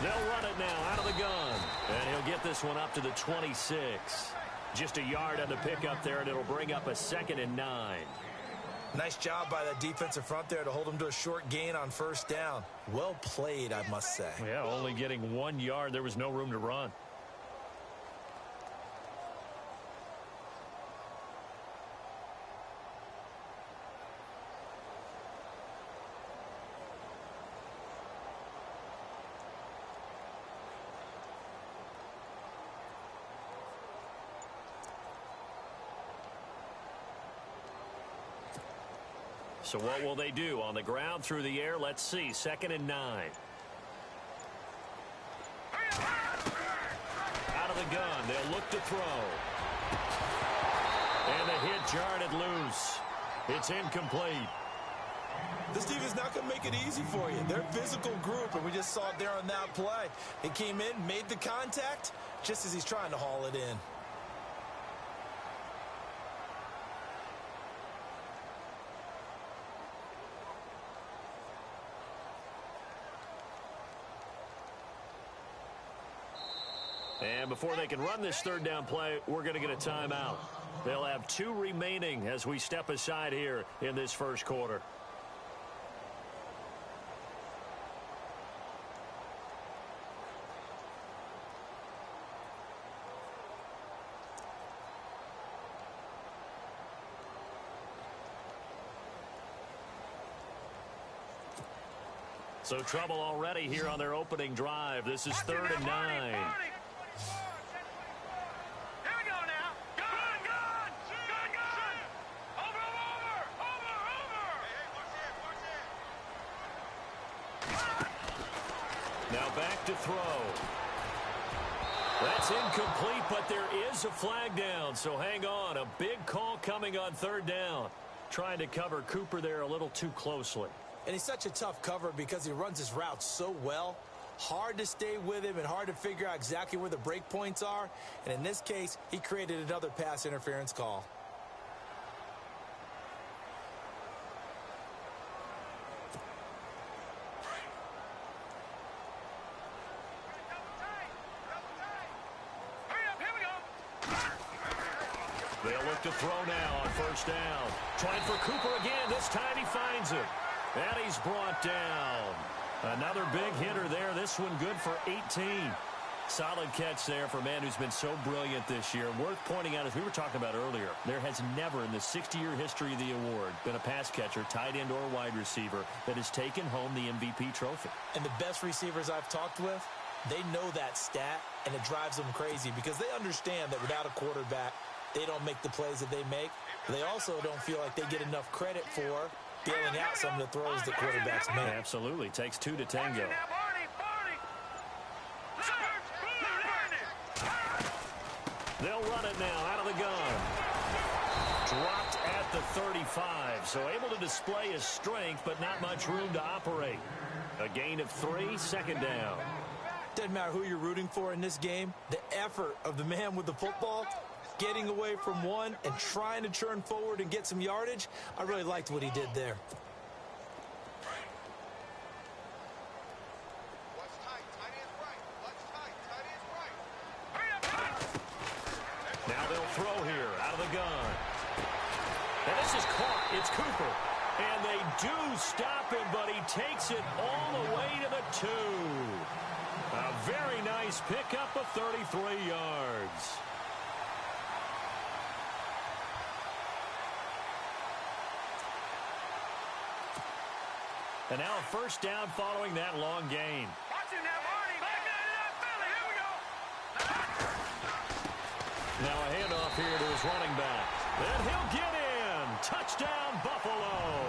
They'll run it now out of the gun. And he'll get this one up to the 26. Just a yard on the pickup there, and it'll bring up a 2nd and 9. Nice job by that defensive front there to hold him to a short gain on first down. Well played, I must say. Yeah, only getting 1 yard. There was no room to run. So what will they do? On the ground, through the air, let's see. 2nd and 9. Out of the gun, they'll look to throw. And the hit jarred it loose. It's incomplete. This team is not going to make it easy for you. They're a physical group, and we just saw it there on that play. He came in, made the contact, just as he's trying to haul it in. And before they can run this 3rd down play, we're going to get a timeout. They'll have 2 remaining as we step aside here in this first quarter. So trouble already here on their opening drive. This is 3rd and 9. Now back to throw. That's incomplete, but there is a flag down, so hang on. A big call coming on 3rd down. Trying to cover Cooper there a little too closely. And he's such a tough cover because he runs his routes so well. Hard to stay with him and hard to figure out exactly where the break points are. And in this case, he created another pass interference call. They'll look to throw now on 1st down. Trying for Cooper again. This time he finds it. And he's brought down. Another big hitter there. This one good for 18. Solid catch there for a man who's been so brilliant this year. Worth pointing out, as we were talking about earlier, there has never in the 60-year history of the award been a pass catcher, tight end, or wide receiver that has taken home the MVP trophy. And the best receivers I've talked with, they know that stat, and it drives them crazy because they understand that without a quarterback, they don't make the plays that they make. They also don't feel like they get enough credit for bailing out some of the throws that quarterbacks make. Absolutely. Takes 2 to tango. They'll run it now out of the gun. Dropped at the 35, so able to display his strength, but not much room to operate. A gain of 3, 2nd down. Doesn't matter who you're rooting for in this game. The effort of the man with the football, getting away from one and trying to churn forward and get some yardage, I really liked what he did there. Now they'll throw here out of the gun. And this is caught. It's Cooper. And they do stop him, but he takes it all the way to the 2. A very nice pickup of 33 yards. And now a 1st down following that long gain. Now a handoff here to his running back. And he'll get in. Touchdown, Buffalo.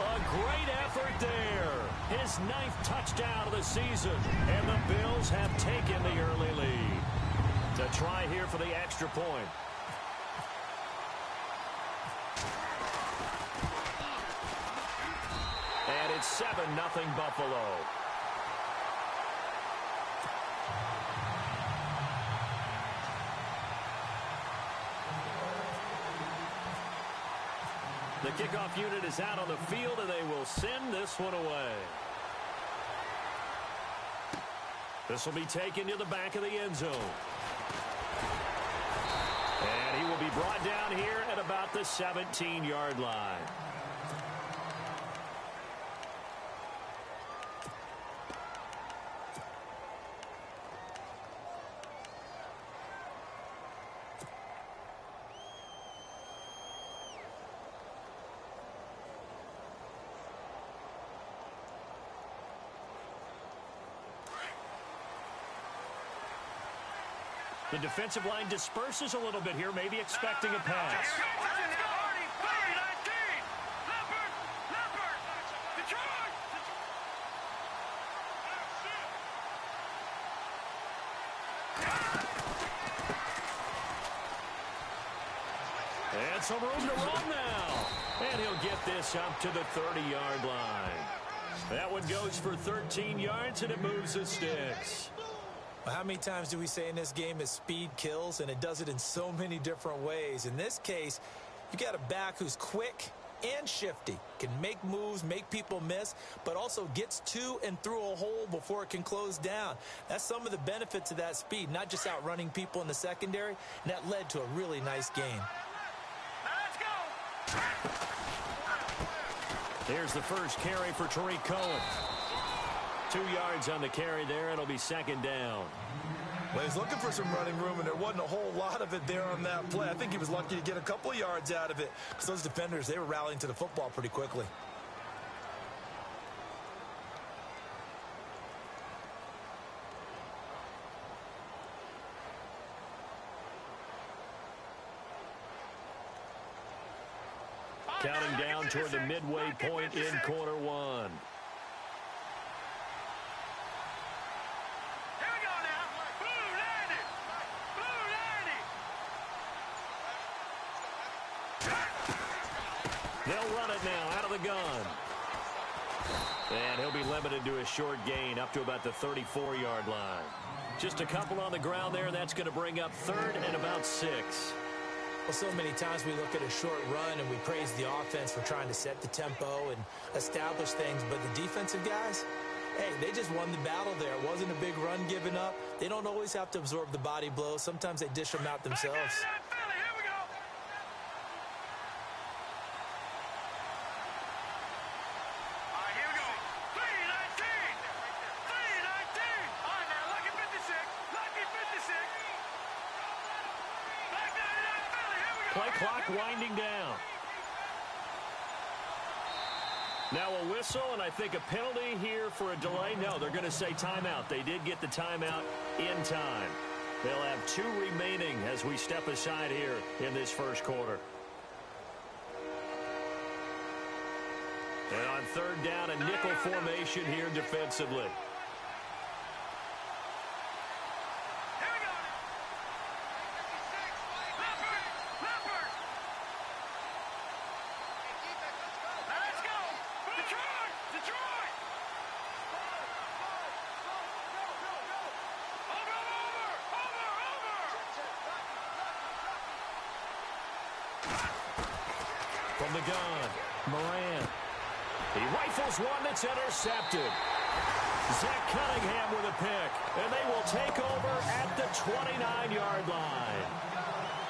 A great effort there. His 9th touchdown of the season. And the Bills have taken the early lead. To try here for the extra point. And it's 7-0 Buffalo. The kickoff unit is out on the field, and they will send this one away. This will be taken to the back of the end zone. And he will be brought down here at about the 17-yard line. The defensive line disperses a little bit here, maybe expecting a pass. And some room to run now. And he'll get this up to the 30-yard line. That one goes for 13 yards, and it moves the sticks. Well, how many times do we say in this game is speed kills, and it does it in so many different ways. In this case, you got a back who's quick and shifty, can make moves, make people miss, but also gets to and through a hole before it can close down. That's some of the benefits of that speed, not just outrunning people in the secondary, and that led to a really nice game. Let's go! Here's the first carry for Tariq Cohen. 2 yards on the carry there. It'll be second down. Well, he's looking for some running room, and there wasn't a whole lot of it there on that play. I think he was lucky to get a couple of yards out of it because those defenders, they were rallying to the football pretty quickly. Counting down toward the midway point in quarter one. Here we go now. Blue 90. Blue 90. They'll run it now out of the gun. And he'll be limited to a short gain up to about the 34-yard line. Just a couple on the ground there, and that's going to bring up third and about 6. Well, so many times we look at a short run and we praise the offense for trying to set the tempo and establish things, but the defensive guys, hey, they just won the battle there. It wasn't a big run given up. They don't always have to absorb the body blows. Sometimes they dish them out themselves. Here we go. All right, here we go. 319. 319. All right, now, lucky 56. Lucky 56. Black 99 Philly. Here we go. Play clock winding down. Now a whistle, and I think a penalty here for a delay. No, they're going to say timeout. They did get the timeout in time. They'll have 2 remaining as we step aside here in this first quarter. And on third down, a nickel formation here defensively. From the gun, Moran. He rifles one that's intercepted. Zach Cunningham with a pick, and they will take over at the 29-yard line.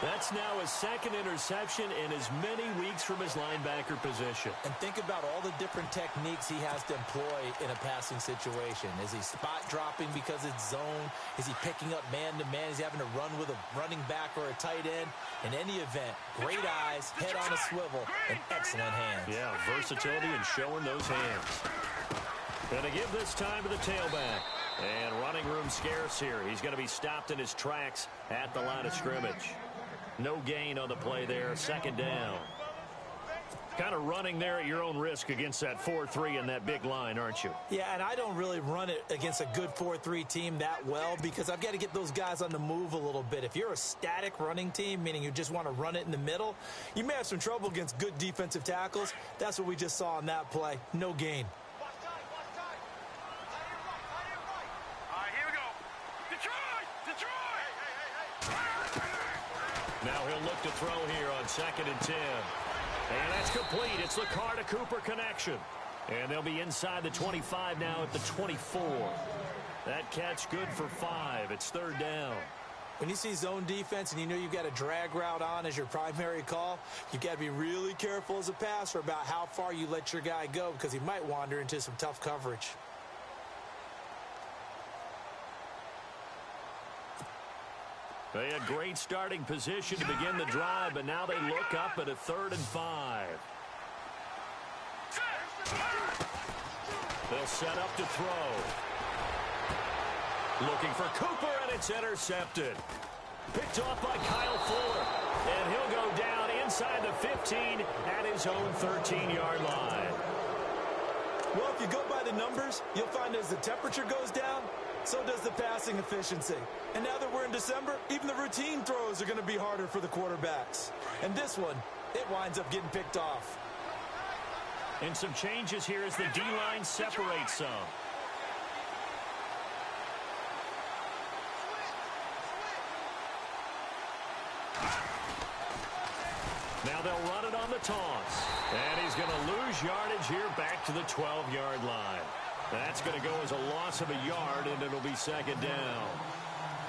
That's now his second interception in as many weeks from his linebacker position. And think about all the different techniques he has to employ in a passing situation. Is he spot dropping because it's zone? Is he picking up man-to-man? Is he having to run with a running back or a tight end? In any event, great eyes, head on a swivel, and excellent hands. Yeah, versatility and showing those hands. Going to give this time to the tailback. And running room scarce here. He's going to be stopped in his tracks at the line of scrimmage. No gain on the play there. Second down. Kind of running there at your own risk against that 4-3 and that big line, aren't you? Yeah, and I don't really run it against a good 4-3 team that well because I've got to get those guys on the move a little bit. If you're a static running team, meaning you just want to run it in the middle, you may have some trouble against good defensive tackles. That's what we just saw on that play. No gain. Now he'll look to throw here on 2nd and 10. And that's complete. It's the Carr-to-Cooper connection. And they'll be inside the 25 now at the 24. That catch good for 5. It's third down. When you see zone defense and you know you've got a drag route on as your primary call, you've got to be really careful as a passer about how far you let your guy go because he might wander into some tough coverage. They had great starting position to begin the drive, but now they look up at a 3rd and 5. They'll set up to throw. Looking for Cooper, and it's intercepted. Picked off by Kyle Fuller. And he'll go down inside the 15 at his own 13-yard line. Well, if you go by the numbers, you'll find as the temperature goes down, so does the passing efficiency. And now that we're in December, even the routine throws are going to be harder for the quarterbacks. And this one, it winds up getting picked off. And some changes here as the D-line separates some. Now they'll run it on the toss. And he's going to lose yardage here back to the 12-yard line. That's going to go as a loss of a yard, and it'll be second down.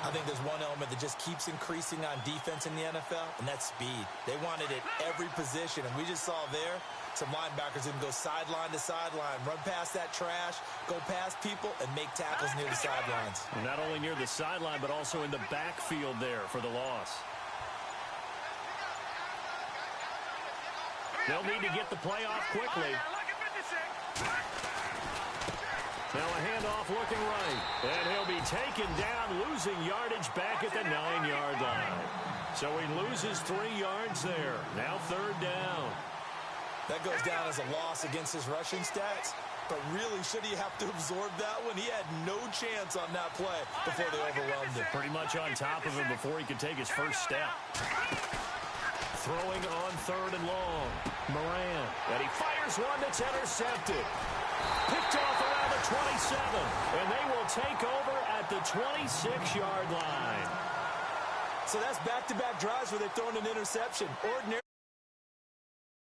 I think there's one element that just keeps increasing on defense in the NFL, and that's speed. They want it at every position, and we just saw there some linebackers can go sideline to sideline, run past that trash, go past people, and make tackles near the sidelines. Not only near the sideline, but also in the backfield there for the loss. They'll need to get the play off quickly. Now a handoff looking right. And he'll be taken down, losing yardage back at the 9-yard line. So he loses 3 yards there. Now third down. That goes down as a loss against his rushing stats. But really, should he have to absorb that one? He had no chance on that play before they overwhelmed him. Pretty much on top of him before he could take his first step. Throwing on 3rd and long. Moran. And he fires one that's intercepted. Picked off around the 27. And they will take over at the 26-yard line. So that's back-to-back drives where they've thrown an interception. Ordinary.